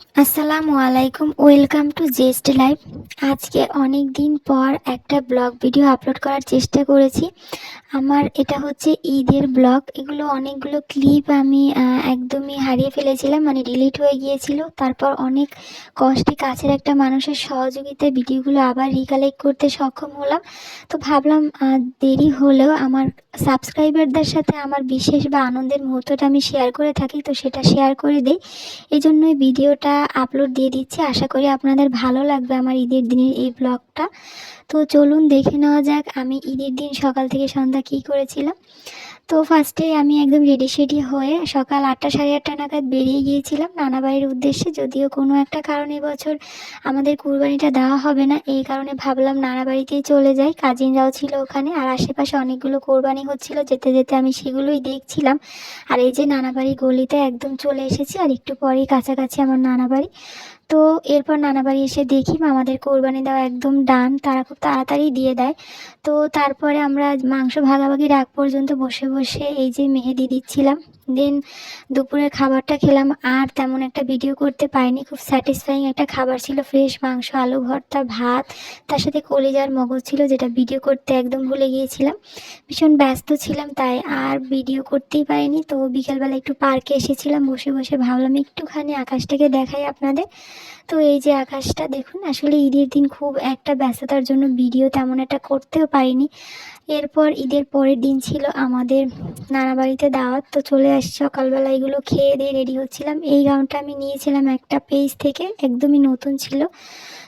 আসসালামু আলাইকুম, welcome to জেস্ট life. আজকে অনেক দিন পর একটা ব্লগ ভিডিও আপলোড করার চেষ্টা করেছি। আমার এটা হচ্ছে ঈদের ব্লগ। এগুলো অনেকগুলো ক্লিপ আমি একদমই হারিয়ে ফেলেছিলাম, মানে ডিলিট হয়ে গিয়েছিল। তারপর অনেক কষ্টে কাছের একটা মানুষের সহযোগিতায় ভিডিওগুলো আবার রিকালেক্ট করতে সক্ষম হলাম। তো ভাবলাম দেরি হলেও আমার সাবস্ক্রাইবারদের সাথে আমার বিশেষ বা আনন্দের মুহূর্তটা আমি শেয়ার করে থাকি, তো সেটা শেয়ার করে দিই। এই জন্যই ভিডিওটা আপলোড দিয়ে দিচ্ছি। আশা করি আপনাদের ভালো লাগবে আমার ঈদের দিনের এই ব্লগটা। তো চলুন দেখে নেওয়া যাক আমি ঈদের দিন সকাল থেকে সন্ধ্যা কী করেছিলাম। তো ফার্স্টে আমি একদম রেডি সেডি হয়ে সকাল 8টা সাড়ে 8টা নাগাদ বেরিয়ে গিয়েছিলাম নানাবাড়ির উদ্দেশ্যে। যদিও কোনো একটা কারণে এবছর আমাদের কুরবানিটা দেওয়া হবে না, এই কারণে ভাবলাম নানাবাড়িতেই চলে যাই। কাজিনরাও ছিল ওখানে, আর আশেপাশে অনেকগুলো কোরবানি হচ্ছিল। যেতে যেতে আমি সেগুলোই দেখছিলাম। আর এই যে নানাবাড়ি গলিতে একদম চলে এসেছি, আর একটু পরেই কাছাকাছি আমার নানাবাড়ি। তো এরপর নানাবাড়ি এসে দেখি মামাদের কোরবানি দেওয়া একদম ডান, তারা খুব তাড়াতাড়ি দিয়ে দেয়। তো তারপরে আমরা মাংস ভাগাভাগির আগ পর্যন্ত বসে বসে এই যে মেহেদি দিচ্ছিলাম। দেন দুপুরের খাবারটা খেলাম, আর তেমন একটা ভিডিও করতে পারিনি। খুব স্যাটিসফাইং একটা খাবার ছিল, ফ্রেশ মাংস, আলু ভর্তা, ভাত, তার সাথে কলিজার মগজ ছিল, যেটা ভিডিও করতে একদম ভুলে গিয়েছিলাম। ভীষণ ব্যস্ত ছিলাম তাই আর ভিডিও করতেই পারিনি। তো বিকেলবেলা একটু পার্কে এসেছিলাম, বসে বসে ভাবলাম একটুখানি আকাশটাকে দেখাই আপনাদের। তো এই যে আকাশটা দেখুন, আসলে ঈদের দিন খুব একটা ব্যস্ততার জন্য ভিডিও তেমন একটা করতেও পারিনি। এরপর ঈদের পরের দিন ছিল আমাদের নানাবাড়িতে দাওয়াত। তো চলে আসি সকালবেলা, এগুলো খেয়ে দিয়ে রেডি হচ্ছিলাম। এই গাউনটা আমি নিয়েছিলাম একটা পেজ থেকে, একদমই নতুন ছিল।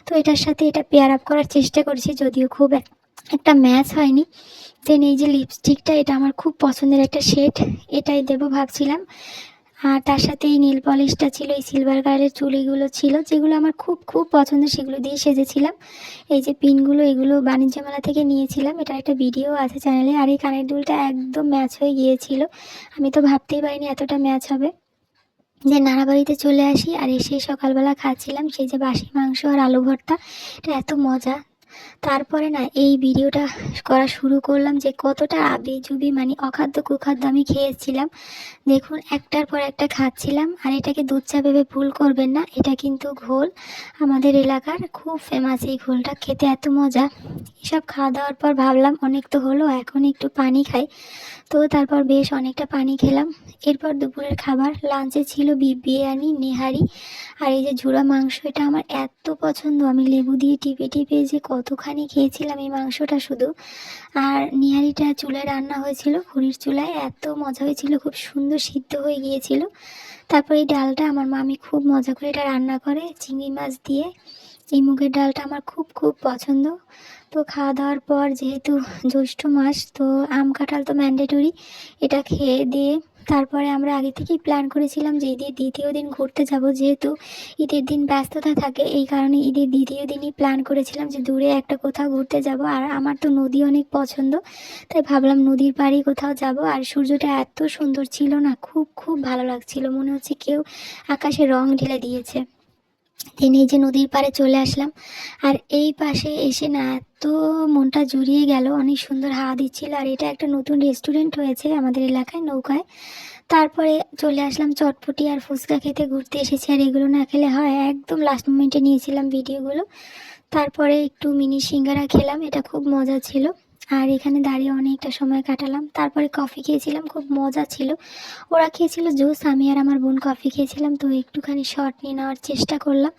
তো এটার সাথে এটা পেয়ার আপ করার চেষ্টা করছি, যদিও খুব একটা ম্যাচ হয়নি। দেন এই যে লিপস্টিকটা, এটা আমার খুব পছন্দের একটা শেড, এটাই দেবো ভাবছিলাম। আর তার সাথে এই নীল পলিশটা ছিল, এই সিলভার কালারের চুড়িগুলো ছিল, যেগুলো আমার খুব খুব পছন্দের, সেগুলো দিয়ে সেজেছিলাম। এই যে পিনগুলো, এগুলো বাণিজ্য মেলা থেকে নিয়েছিলাম, এটা একটা ভিডিও আছে চ্যানেলে। আর এই কানের দুলটা একদম ম্যাচ হয়ে গিয়েছিল, আমি তো ভাবতেই পারিনি এতটা ম্যাচ হবে। যে নানাবাড়িতে চলে আসি, আর এসে সকালবেলা খাচ্ছিলাম সেই যে বাসি মাংস আর আলু ভর্তা, এটা এত মজা। তারপরে না এই ভিডিওটা করা শুরু করলাম যে কতটা আবিজুবি, মানে অখাদ্য কুখাদ্য আমি খেয়েছিলাম। দেখুন একটার পর একটা খাচ্ছিলাম। আর এটাকে দুধ চা ভেবে ভুল করবেন না, এটা কিন্তু ঘোল, আমাদের এলাকার খুব ফেমাস এই ঘোলটা, খেতে এত মজা। এসব খাওয়া দাওয়ার পর ভাবলাম অনেক তো হলো, এখন একটু পানি খাই। তো তারপর বেশ অনেকটা পানি খেলাম। এরপর দুপুরের খাবার লাঞ্চে ছিল বিরিয়ানি, নেহারি, আর এই যে ঝুরা মাংস, এটা আমার এত পছন্দ, আমি লেবু দিয়ে টিপে টিপে যে কতখানি খেয়েছিলাম এই মাংসটা শুধু। আর নিহারিটা চুলায় রান্না হয়েছিল, খড়ির চুলায়, এত মজা হয়েছিল, খুব সুন্দর সিদ্ধ হয়ে গিয়েছিল। তারপর এই ডালটা আমার মামি খুব মজা করে এটা রান্না করে চিংড়ি মাছ দিয়ে। এই মুগের ডালটা আমার খুব খুব পছন্দ। তো খাওয়া দাওয়ার পর যেহেতু জ্যৈষ্ঠ মাস, তো আম কাঁঠাল তো ম্যান্ডেটরি, এটা খেয়ে দিয়ে তারপরে আমরা আগে থেকেই প্ল্যান করেছিলাম যে ঈদের দ্বিতীয় দিন ঘুরতে যাব। যেহেতু ঈদের দিন ব্যস্ততা থাকে, এই কারণে ঈদের দ্বিতীয় দিনই প্ল্যান করেছিলাম যে দূরে একটা কোথাও ঘুরতে যাব। আর আমার তো নদী অনেক পছন্দ, তাই ভাবলাম নদীর পাড়ে কোথাও যাব। আর সূর্যটা এত সুন্দর ছিল না, খুব খুব ভালো লাগছিল, মনে হচ্ছে কেউ আকাশে রং ঢেলে দিয়েছে। দিন এই যে নদীর পাড়ে চলে আসলাম, আর এই পাশে এসে না এত মনটা জুড়িয়ে গেল, অনেক সুন্দর হাওয়া দিচ্ছিল। আর এটা একটা নতুন রেস্টুরেন্ট হয়েছে আমাদের এলাকায়, নৌকায়। তারপরে চলে আসলাম চটপটি আর ফুচকা খেতে, ঘুরতে এসেছি, আর এগুলো না খেলে হয়, একদম লাস্ট মোমেন্টে নিয়েছিলাম ভিডিওগুলো। তারপরে একটু মিনি সিঙ্গারা খেলাম, এটা খুব মজা ছিল। আর এখানে দাঁড়িয়ে অনেকটা সময় কাটালাম। তারপরে কফি খেয়েছিলাম, খুব মজা ছিল। ওরা খেয়েছিল জুস, আমি আর আমার বোন কফি খেয়েছিলাম। তো একটুখানি শর্ট নিয়ে নেওয়ার চেষ্টা করলাম।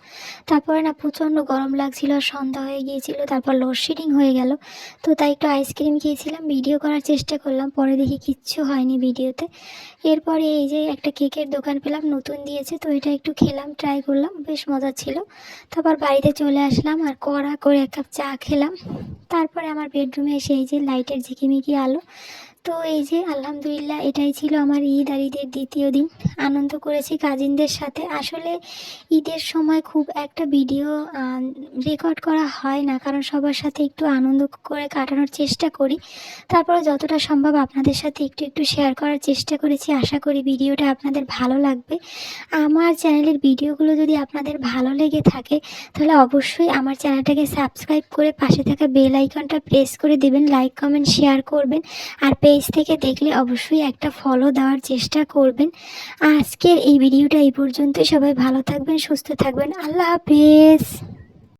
তারপরে না প্রচণ্ড গরম লাগছিল, আর সন্ধ্যা হয়ে গিয়েছিল, তারপর লোডশেডিং হয়ে গেল। তো তাই একটু আইসক্রিম খেয়েছিলাম, ভিডিও করার চেষ্টা করলাম, পরে দেখি কিচ্ছু হয়নি ভিডিওতে। এরপরে এই যে একটা কেকের দোকান পেলাম, নতুন দিয়েছে, তো এটা একটু খেলাম, ট্রাই করলাম, বেশ মজা ছিল। তারপর বাড়িতে চলে আসলাম, আর কড়া করে এক কাপ চা খেলাম। তারপরে আমার বেডরুমে এসে এই যে লাইটের ঝিকিমিকি আলো। তো এই যে আলহামদুলিল্লাহ, এটাই ছিল আমার ঈদ আর ঈদের দ্বিতীয় দিন। আনন্দ করেছি কাজিনদের সাথে। আসলে ঈদের সময় খুব একটা ভিডিও রেকর্ড করা হয় না, কারণ সবার সাথে একটু আনন্দ করে কাটানোর চেষ্টা করি। তারপরে যতটা সম্ভব আপনাদের সাথে একটু একটু শেয়ার করার চেষ্টা করেছি। আশা করি ভিডিওটা আপনাদের ভালো লাগবে। আমার চ্যানেলের ভিডিওগুলো যদি আপনাদের ভালো লেগে থাকে, তাহলে অবশ্যই আমার চ্যানেলটাকে সাবস্ক্রাইব করে পাশে থাকা বেল আইকনটা প্রেস করে দেবেন, লাইক কমেন্ট শেয়ার করবেন। আর পেজ থেকে দেখলে অবশ্যই একটা ফলো দেওয়ার চেষ্টা করবেন। আজকের এই ভিডিওটা এই পর্যন্তই। সবাই ভালো থাকবেন, সুস্থ থাকবেন। আল্লাহ হাফেজ।